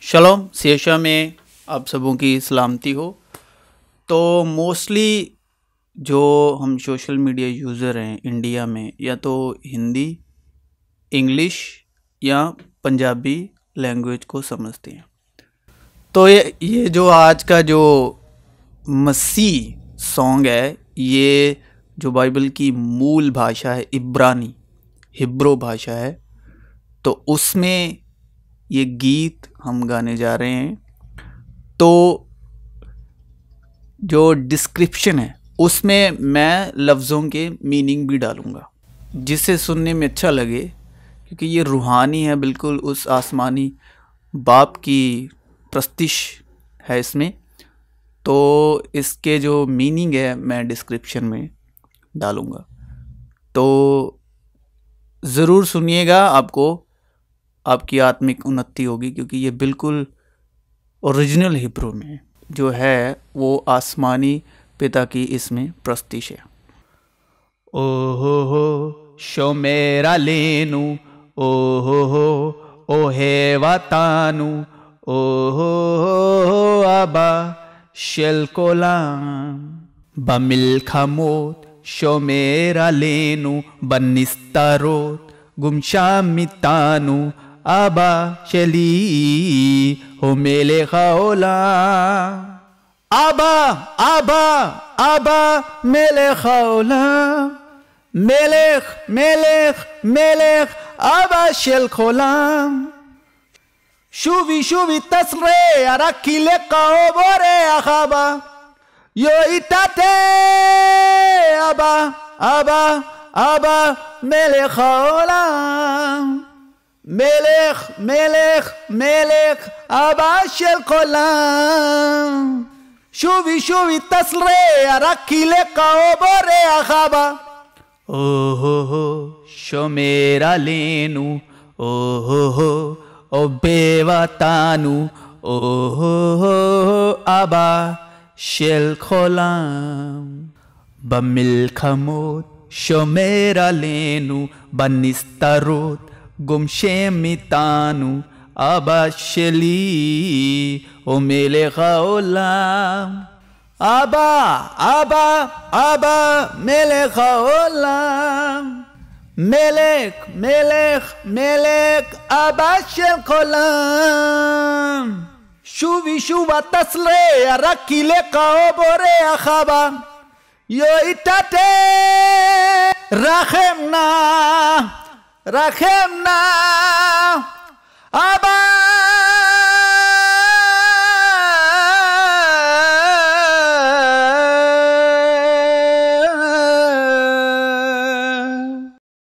शलोम सियशा में आप सबों की सलामती हो। तो मोस्टली जो हम सोशल मीडिया यूज़र हैं इंडिया में, या तो हिंदी, इंग्लिश या पंजाबी लैंग्वेज को समझते हैं। तो ये जो आज का जो मसीह सॉन्ग है, ये जो बाइबल की मूल भाषा है इब्रानी हिब्रू भाषा है, तो उसमें ये गीत हम गाने जा रहे हैं। तो जो डिस्क्रिप्शन है उसमें मैं लफ्ज़ों के मीनिंग भी डालूँगा जिससे सुनने में अच्छा लगे, क्योंकि ये रूहानी है, बिल्कुल उस आसमानी बाप की प्रस्तिश है इसमें। तो इसके जो मीनिंग है मैं डिस्क्रिप्शन में डालूँगा, तो ज़रूर सुनिएगा, आपको आपकी आत्मिक उन्नति होगी, क्योंकि ये बिल्कुल ओरिजिनल हिब्रू में जो है वो आसमानी पिता की इसमें प्रस्तिश है। ओहो शोमेरा लेनु, ओहो ओहेवातानु, ओहो अबा शेलकोलाम बमिल्खामोत शोमेरा लेनु बनिस्तारोत गुमशामितानु अबा शली हो मेलेख आओलाम। अबा अबा अबा मेलेख आओलाम, मेलेख मेलेख मेलेख अबा शेलकोलाम। שובי שובי תסרי הרקי לקאו בורח אבא יויטאטה אבא אבא אבא מלך העולם, מלך מלך מלך אבא של כולם. שובי שובי תסרי הרקי לקאו בורח אבא שומר עלינו, O bevatanu, o Abba shel kolam. Bamilkamot shomer alenu, banistarot gomshem itanu, Abba sheli o melech haolam. Abba, Abba, Abba melech haolam. מלך, מלך, מלך, אבא של כולם. שובי שובה תסרי, הרקי לקאו בורח אבא. יויטאטה, רחם נא, רחם נא, אבא.